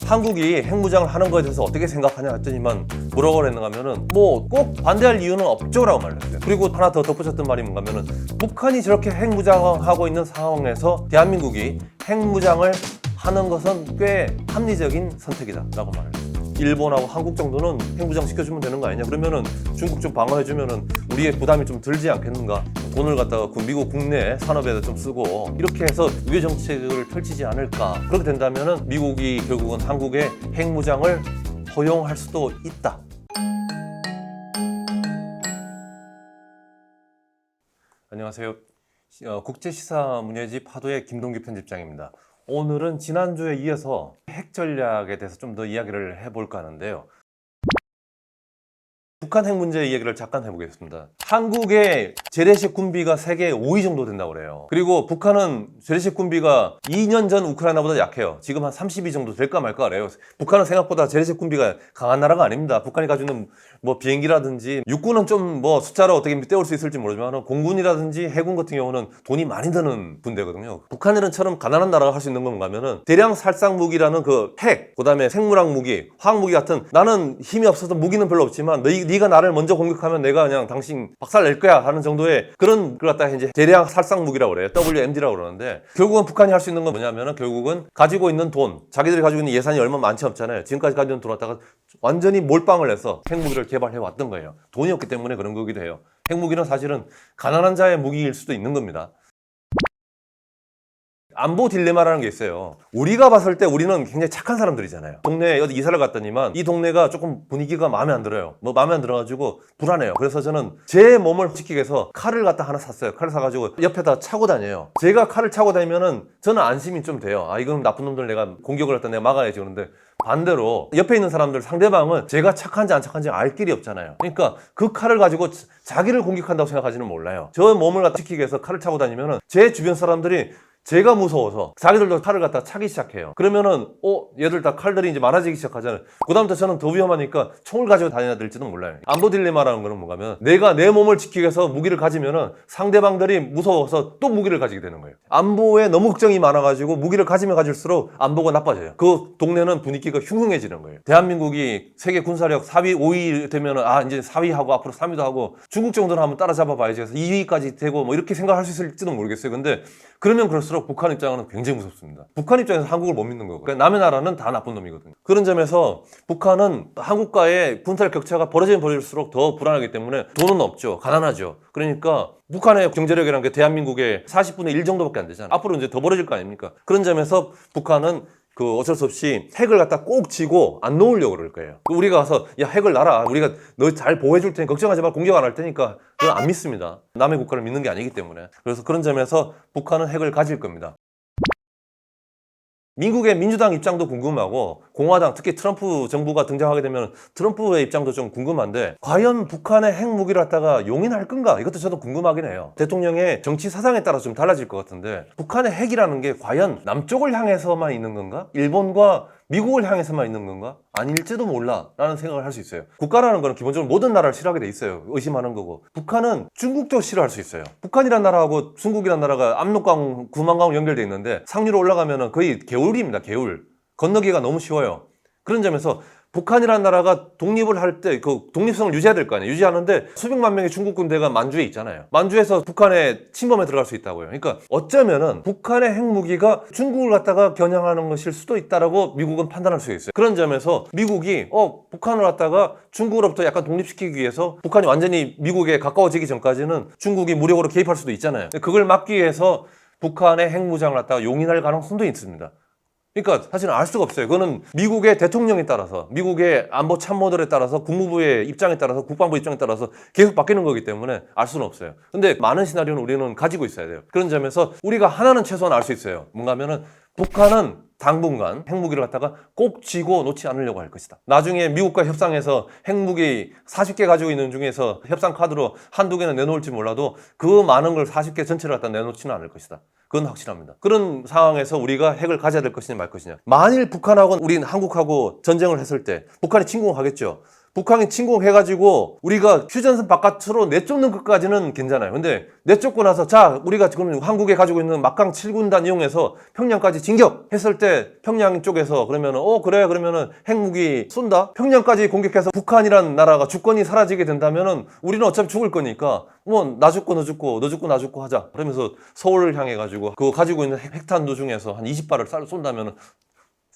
한국이 핵무장을 하는 거에 대해서 어떻게 생각하냐 했더니만 뭐라고 그랬는가 하면은 뭐 꼭 반대할 이유는 없죠라고 말했어요. 그리고 하나 더 덧붙였던 말이 뭔가 하면은 북한이 저렇게 핵무장하고 있는 상황에서 대한민국이 핵무장을 하는 것은 꽤 합리적인 선택이다 라고 말했어요. 일본하고 한국 정도는 핵무장 시켜주면 되는 거 아니냐, 그러면은 중국 좀 방어해주면은 우리의 부담이 좀 들지 않겠는가, 돈을 갖다가 그 미국 국내 산업에다 좀 쓰고 이렇게 해서 우회 정책을 펼치지 않을까. 그렇게 된다면은 미국이 결국은 한국의 핵무장을 허용할 수도 있다. 안녕하세요. 국제시사문예지 파도의 김동규 편집장입니다. 오늘은 지난주에 이어서 핵 전략에 대해서 좀 더 이야기를 해볼까 하는데요. 북한 핵 문제 이야기를 잠깐 해보겠습니다. 한국의 재래식 군비가 세계 5위 정도 된다고 그래요. 그리고 북한은 재래식 군비가 2년 전 우크라이나보다 약해요. 지금 한 30위 정도 될까 말까 그래요. 북한은 생각보다 재래식 군비가 강한 나라가 아닙니다. 북한이 가지고 있는 뭐 비행기라든지 육군은 좀 뭐 숫자로 어떻게 때울 수 있을지 모르지만 공군이라든지 해군 같은 경우는 돈이 많이 드는 군대거든요. 북한이처럼 가난한 나라가 할 수 있는 건가 하면은 대량 살상 무기라는 그 핵, 그다음에 생물학 무기, 화학 무기 같은, 나는 힘이 없어서 무기는 별로 없지만 네가 나를 먼저 공격하면 내가 그냥 당신 박살 낼 거야 하는 정도의 그런 걸 갖다가 이제 대량 살상 무기라고 그래요. WMD라고 그러는데, 결국은 북한이 할 수 있는 건 뭐냐면은 결국은 가지고 있는 돈, 자기들이 가지고 있는 예산이 얼마 많지 없잖아요. 지금까지 가지고 있는 돈 갖다가 완전히 몰빵을 해서 핵무기를 개발해 왔던 거예요. 돈이 없기 때문에 그런 거기도 해요. 핵무기는 사실은 가난한 자의 무기일 수도 있는 겁니다. 안보 딜레마라는 게 있어요. 우리가 봤을 때 우리는 굉장히 착한 사람들이잖아요. 동네에 어디 이사를 갔더니만 이 동네가 조금 분위기가 마음에 안 들어요. 뭐 마음에 안 들어가지고 불안해요. 그래서 저는 제 몸을 지키기 위해서 칼을 갖다 하나 샀어요. 칼을 사가지고 옆에다 차고 다녀요. 제가 칼을 차고 다니면은 저는 안심이 좀 돼요. 아, 이건 나쁜 놈들 내가 공격을 했다 내가 막아야지. 그런데 반대로 옆에 있는 사람들, 상대방은 제가 착한지 안 착한지 알 길이 없잖아요. 그러니까 그 칼을 가지고 자기를 공격한다고 생각하지는 몰라요. 저 몸을 갖다 지키기 위해서 칼을 차고 다니면은 제 주변 사람들이 제가 무서워서 자기들도 칼을 갖다 차기 시작해요. 그러면은 얘들 다 칼들이 이제 많아지기 시작하잖아요. 그다음부터 저는 더 위험하니까 총을 가지고 다녀야 될지도 몰라요. 안보 딜레마라는 거는 뭔가 하면, 내가 내 몸을 지키기 위해서 무기를 가지면은 상대방들이 무서워서 또 무기를 가지게 되는 거예요. 안보에 너무 걱정이 많아가지고 무기를 가지면 가질수록 안보가 나빠져요. 그 동네는 분위기가 흉흉해지는 거예요. 대한민국이 세계 군사력 4위, 5위 되면은 이제 4위하고 앞으로 3위도 하고 중국 정도는 한번 따라잡아 봐야지 해서 2위까지 되고 뭐 이렇게 생각할 수 있을지도 모르겠어요. 근데 그러면 그럴수록 북한 입장은 굉장히 무섭습니다. 북한 입장에서 한국을 못 믿는 거고, 그러니까 남의 나라는 다 나쁜 놈이거든요. 그런 점에서 북한은 한국과의 군사력 격차가 벌어지면 벌어질수록 더 불안하기 때문에 돈은 없죠. 가난하죠. 그러니까 북한의 경제력이라는 게 대한민국의 40분의 1 정도밖에 안 되잖아요. 앞으로 이제 더 벌어질 거 아닙니까? 그런 점에서 북한은 어쩔 수 없이 핵을 갖다 꼭 쥐고 안 놓으려고 그럴 거예요. 우리가 가서 야, 핵을 놔라, 우리가 너 잘 보호해 줄 테니 걱정하지 마, 공격 안 할 테니까, 그건 안 믿습니다. 남의 국가를 믿는 게 아니기 때문에. 그래서 그런 점에서 북한은 핵을 가질 겁니다. 미국의 민주당 입장도 궁금하고 공화당, 특히 트럼프 정부가 등장하게 되면 트럼프의 입장도 좀 궁금한데, 과연 북한의 핵무기를 갖다가 용인할 건가? 이것도 저도 궁금하긴 해요. 대통령의 정치 사상에 따라서 좀 달라질 것 같은데, 북한의 핵이라는 게 과연 남쪽을 향해서만 있는 건가? 일본과 미국을 향해서만 있는 건가? 아닐지도 몰라 라는 생각을 할 수 있어요. 국가라는 거는 기본적으로 모든 나라를 싫어하게 돼 있어요. 의심하는 거고. 북한은 중국도 싫어할 수 있어요. 북한이란 나라하고 중국이란 나라가 압록강, 구만강으로 연결돼 있는데 상류로 올라가면 거의 개울입니다. 개울. 건너기가 너무 쉬워요. 그런 점에서 북한이라는 나라가 독립을 할 때 그 독립성을 유지해야 될 거 아니에요. 유지하는데 수백만 명의 중국 군대가 만주에 있잖아요. 만주에서 북한의 침범에 들어갈 수 있다고요. 그러니까 어쩌면은 북한의 핵무기가 중국을 갖다가 겨냥하는 것일 수도 있다라고 미국은 판단할 수 있어요. 그런 점에서 미국이 북한을 갖다가 중국으로부터 약간 독립시키기 위해서, 북한이 완전히 미국에 가까워지기 전까지는 중국이 무력으로 개입할 수도 있잖아요. 그걸 막기 위해서 북한의 핵무장을 갖다가 용인할 가능성도 있습니다. 그러니까 사실은 알 수가 없어요. 그거는 미국의 대통령에 따라서, 미국의 안보 참모들에 따라서, 국무부의 입장에 따라서, 국방부 입장에 따라서 계속 바뀌는 거기 때문에 알 수는 없어요. 근데 많은 시나리오는 우리는 가지고 있어야 돼요. 그런 점에서 우리가 하나는 최소한 알 수 있어요. 뭔가 하면은 북한은 당분간 핵무기를 갖다가 꼭 쥐고 놓지 않으려고 할 것이다. 나중에 미국과 협상해서 핵무기 40개 가지고 있는 중에서 협상 카드로 한두 개는 내놓을지 몰라도 그 많은 걸 40개 전체를 갖다 내놓지는 않을 것이다. 그건 확실합니다. 그런 상황에서 우리가 핵을 가져야 될 것이냐 말 것이냐. 만일 북한하고 우린 한국하고 전쟁을 했을 때 북한이 침공하겠죠. 북한이 침공해가지고 우리가 휴전선 바깥으로 내쫓는 것까지는 괜찮아요. 근데 내쫓고 나서 자 우리가 지금 한국에 가지고 있는 막강 7군단 이용해서 평양까지 진격했을 때 평양 쪽에서 그러면은 그래 그러면은 핵무기 쏜다. 평양까지 공격해서 북한이란 나라가 주권이 사라지게 된다면은 우리는 어차피 죽을 거니까 뭐 나 죽고 너 죽고 너 죽고 나 죽고 하자. 그러면서 서울을 향해 가지고 그거 가지고 있는 핵탄두 중에서 한 20발을 쏜다면은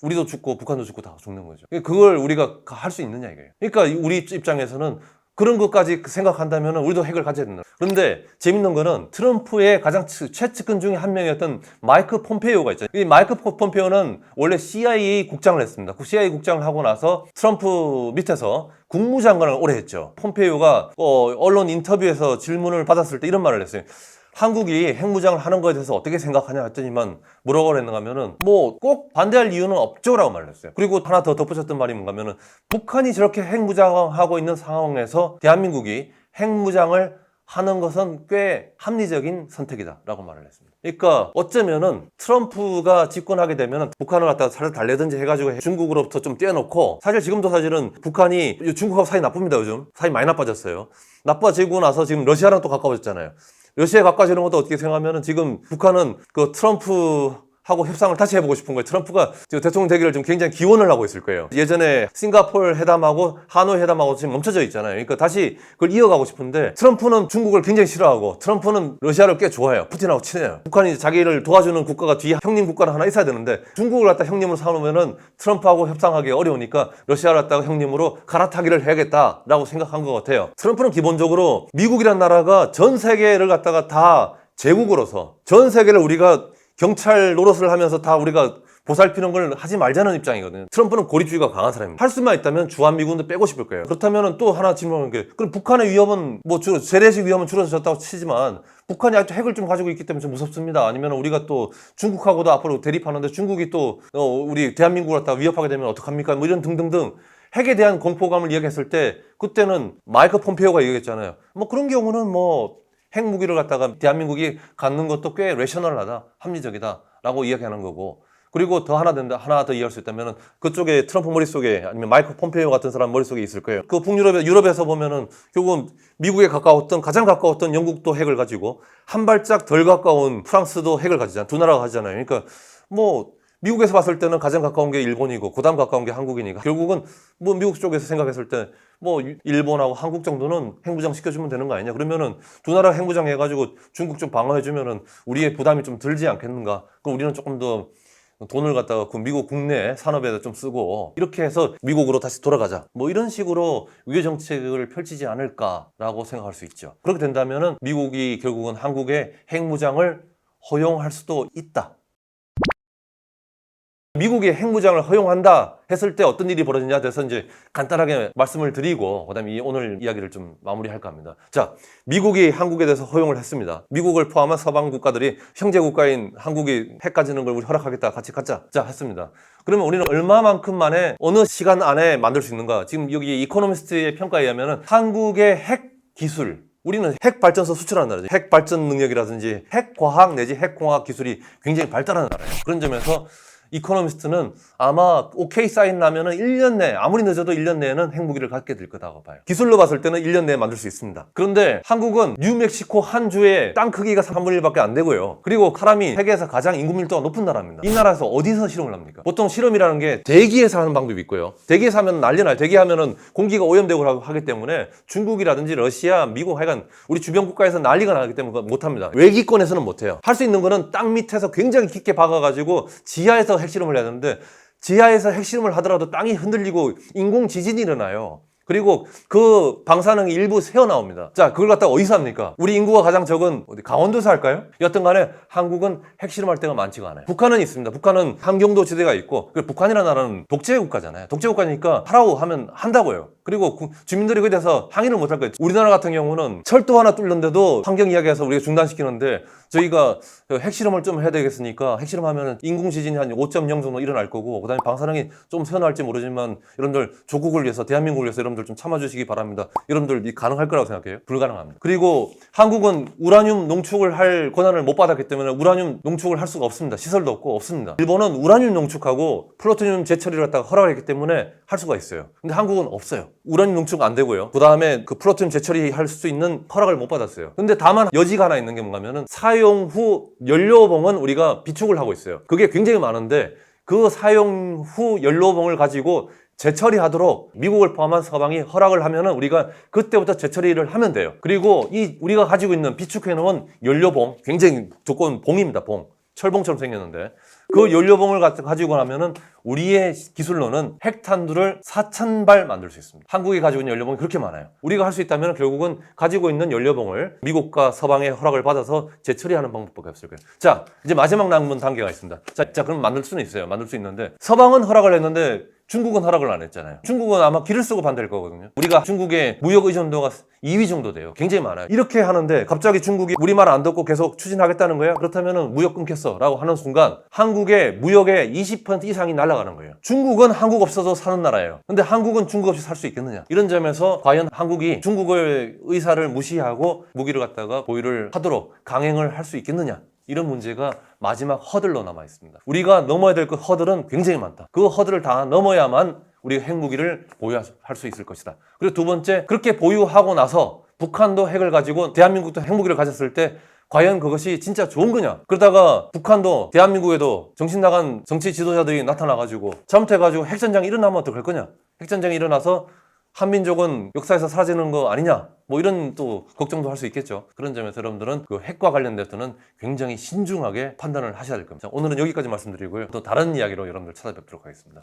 우리도 죽고 북한도 죽고 다 죽는 거죠. 그걸 우리가 할 수 있느냐 이거예요. 그러니까 우리 입장에서는 그런 것까지 생각한다면 우리도 핵을 가져야 된다. 그런데 재밌는 거는 트럼프의 가장 최측근 중에 한 명이었던 마이크 폼페이오가 있죠. 이 마이크 폼페이오는 원래 CIA 국장을 했습니다. 그 CIA 국장을 하고 나서 트럼프 밑에서 국무장관을 오래 했죠. 폼페이오가 언론 인터뷰에서 질문을 받았을 때 이런 말을 했어요. 한국이 핵무장을 하는 거에 대해서 어떻게 생각하냐 했더니만 뭐라고 그랬는가 하면은 뭐 꼭 반대할 이유는 없죠 라고 말을 했어요. 그리고 하나 더 덧붙였던 말이 뭔가 하면은 북한이 저렇게 핵무장하고 있는 상황에서 대한민국이 핵무장을 하는 것은 꽤 합리적인 선택이다 라고 말을 했습니다. 그러니까 어쩌면은 트럼프가 집권하게 되면은 북한을 갖다가 살살 달래든지 해가지고 중국으로부터 좀 떼어놓고 사실 지금도 사실은 북한이 중국하고 사이 나쁩니다. 요즘 사이 많이 나빠졌어요. 나빠지고 나서 지금 러시아랑 또 가까워졌잖아요. 러시아에 가까워지는 것도 어떻게 생각하면 지금 북한은 그 트럼프하고 협상을 다시 해보고 싶은 거예요. 트럼프가 지금 대통령 되기를 좀 굉장히 기원을 하고 있을 거예요. 예전에 싱가포르 회담하고 하노이 회담하고 지금 멈춰져 있잖아요. 그러니까 다시 그걸 이어가고 싶은데 트럼프는 중국을 굉장히 싫어하고 트럼프는 러시아를 꽤 좋아해요. 푸틴하고 친해요. 북한이 자기를 도와주는 국가가 뒤에 형님 국가는 하나 있어야 되는데 중국을 갖다 형님으로 삼으면은 트럼프하고 협상하기 어려우니까 러시아를 갖다가 형님으로 갈아타기를 해야겠다라고 생각한 것 같아요. 트럼프는 기본적으로 미국이란 나라가 전 세계를 갖다가 다 제국으로서 전 세계를 우리가 경찰 노릇을 하면서 다 우리가 보살피는 걸 하지 말자는 입장이거든요. 트럼프는 고립주의가 강한 사람입니다. 할 수만 있다면 주한미군도 빼고 싶을 거예요. 그렇다면 또 하나 질문하는 게 그럼 북한의 위협은 뭐 재래식 위협은 줄어졌다고 치지만 북한이 아직도 핵을 좀 가지고 있기 때문에 좀 무섭습니다. 아니면 우리가 또 중국하고도 앞으로 대립하는데 중국이 또 우리 대한민국을 갖다가 위협하게 되면 어떡합니까? 뭐 이런 등등등 핵에 대한 공포감을 이야기했을 때 그때는 마이크 폼페이오가 얘기했잖아요. 뭐 그런 경우는 뭐 핵무기를 갖다가 대한민국이 갖는 것도 꽤 레셔널하다, 합리적이다 라고 이야기하는 거고 그리고 더 하나 더 이해할 수 있다면 그쪽에 트럼프 머릿속에 아니면 마이크 폼페이오 같은 사람 머릿속에 있을 거예요. 그 유럽에서 보면은 결국은 미국에 가장 가까웠던 영국도 핵을 가지고 한 발짝 덜 가까운 프랑스도 핵을 가지잖아요. 두 나라가 가지잖아요. 그러니까 뭐 미국에서 봤을 때는 가장 가까운 게 일본이고 그다음 가까운 게 한국이니까 결국은 뭐 미국 쪽에서 생각했을 때 뭐 일본하고 한국 정도는 핵무장 시켜주면 되는 거 아니냐. 그러면은 두 나라 핵무장 해가지고 중국 좀 방어해주면은 우리의 부담이 좀 들지 않겠는가. 그럼 우리는 조금 더 돈을 갖다가 그 미국 국내 산업에다 좀 쓰고 이렇게 해서 미국으로 다시 돌아가자. 뭐 이런 식으로 외교 정책을 펼치지 않을까라고 생각할 수 있죠. 그렇게 된다면은 미국이 결국은 한국의 핵무장을 허용할 수도 있다. 미국이 핵무장을 허용한다 했을 때 어떤 일이 벌어지냐 돼서 이제 간단하게 말씀을 드리고 그다음에 오늘 이야기를 좀 마무리할까 합니다. 자, 미국이 한국에 대해서 허용을 했습니다. 미국을 포함한 서방 국가들이 형제 국가인 한국이 핵 가지는 걸 우리 허락하겠다 같이 갖자 자 했습니다. 그러면 우리는 얼마만큼 만에 어느 시간 안에 만들 수 있는가? 지금 여기 이코노미스트의 평가에 의하면 한국의 핵 기술 우리는 핵 발전소 수출하는 나라죠. 핵 발전 능력이라든지 핵 과학 내지 핵 공학 기술이 굉장히 발달하는 나라예요. 그런 점에서 이코노미스트는 아마 오케이 사인 나면은 1년 내에 아무리 늦어도 1년 내에는 핵무기를 갖게 될 거다고 봐요. 기술로 봤을 때는 1년 내에 만들 수 있습니다. 그런데 한국은 뉴멕시코 한 주에 땅 크기가 3분의 1밖에 안 되고요. 그리고 사람이 세계에서 가장 인구 밀도가 높은 나라입니다. 이 나라에서 어디서 실험을 합니까? 보통 실험이라는 게 대기에서 하는 방법이 있고요. 대기에서 하면 난리 나요. 대기하면은 공기가 오염되고 하기 때문에 중국이라든지 러시아, 미국 하여간 우리 주변 국가에서 난리가 나기 때문에 못합니다. 외기권에서는 못해요. 할 수 있는 거는 땅 밑에서 굉장히 깊게 박아가지고 지하에서 핵실험을 해야 되는데 지하에서 핵실험을 하더라도 땅이 흔들리고 인공 지진이 일어나요. 그리고 그 방사능이 일부 새어나옵니다. 자, 그걸 갖다가 어디서 합니까? 우리 인구가 가장 적은 어디 강원도에서 할까요? 여튼 간에 한국은 핵실험할 때가 많지가 않아요. 북한은 있습니다. 북한은 함경도 지대가 있고 북한이라는 나라는 독재 국가잖아요. 독재 국가니까 하라고 하면 한다고요. 그리고 주민들이 거기에 대해서 항의를 못할 거예요. 우리나라 같은 경우는 철도 하나 뚫는데도 환경 이야기해서 우리가 중단시키는데 저희가 핵실험을 좀 해야 되겠으니까 핵실험하면 인공지진이 한 5.0 정도 일어날 거고 그다음에 방사능이 좀 새어나올지 모르지만 여러분들 조국을 위해서 대한민국을 위해서 여러분들 좀 참아주시기 바랍니다. 여러분들 가능할 거라고 생각해요? 불가능합니다. 그리고 한국은 우라늄 농축을 할 권한을 못 받았기 때문에 우라늄 농축을 할 수가 없습니다. 시설도 없고 없습니다. 일본은 우라늄 농축하고 플루토늄 재처리를 갖다가 허락을 했기 때문에 할 수가 있어요. 근데 한국은 없어요. 우라늄 농축 안 되고요. 그 다음에 그 플루토늄 재처리할 수 있는 허락을 못 받았어요. 근데 다만 여지가 하나 있는 게 뭔가면은 사용 후 연료봉은 우리가 비축을 하고 있어요. 그게 굉장히 많은데 그 사용 후 연료봉을 가지고 재처리하도록 미국을 포함한 서방이 허락을 하면은 우리가 그때부터 재처리를 하면 돼요. 그리고 이 우리가 가지고 있는 비축해 놓은 연료봉, 굉장히 두꺼운 봉입니다. 봉. 철봉처럼 생겼는데 그 연료봉을 가지고 나면은 우리의 기술로는 핵탄두를 4,000발 만들 수 있습니다. 한국이 가지고 있는 연료봉이 그렇게 많아요. 우리가 할 수 있다면 결국은 가지고 있는 연료봉을 미국과 서방의 허락을 받아서 재처리하는 방법밖에 없을 거예요. 자, 이제 마지막 남은 단계가 있습니다. 자, 그럼 만들 수는 있어요. 만들 수 있는데 서방은 허락을 했는데 중국은 허락을 안 했잖아요. 중국은 아마 기를 쓰고 반대할 거거든요. 우리가 중국의 무역 의존도가 2위 정도 돼요. 굉장히 많아요. 이렇게 하는데 갑자기 중국이 우리 말 안 듣고 계속 추진하겠다는 거야? 그렇다면 무역 끊겠어 라고 하는 순간 한국의 무역의 20% 이상이 날아가는 거예요. 중국은 한국 없어도 사는 나라예요. 근데 한국은 중국 없이 살 수 있겠느냐? 이런 점에서 과연 한국이 중국의 의사를 무시하고 무기를 갖다가 보유를 하도록 강행을 할 수 있겠느냐? 이런 문제가 마지막 허들로 남아 있습니다. 우리가 넘어야 될 그 허들은 굉장히 많다. 그 허들을 다 넘어야만 우리가 핵무기를 보유할 수 있을 것이다. 그리고 두 번째, 그렇게 보유하고 나서 북한도 핵을 가지고 대한민국도 핵무기를 가졌을 때 과연 그것이 진짜 좋은 거냐? 그러다가 북한도 대한민국에도 정신 나간 정치 지도자들이 나타나가지고 잘못해가지고 핵전쟁이 일어나면 어떡할 거냐? 핵전쟁이 일어나서 한민족은 역사에서 사라지는 거 아니냐? 뭐 이런 또 걱정도 할 수 있겠죠. 그런 점에서 여러분들은 그 핵과 관련돼서는 굉장히 신중하게 판단을 하셔야 될 겁니다. 오늘은 여기까지 말씀드리고요. 또 다른 이야기로 여러분들 찾아뵙도록 하겠습니다.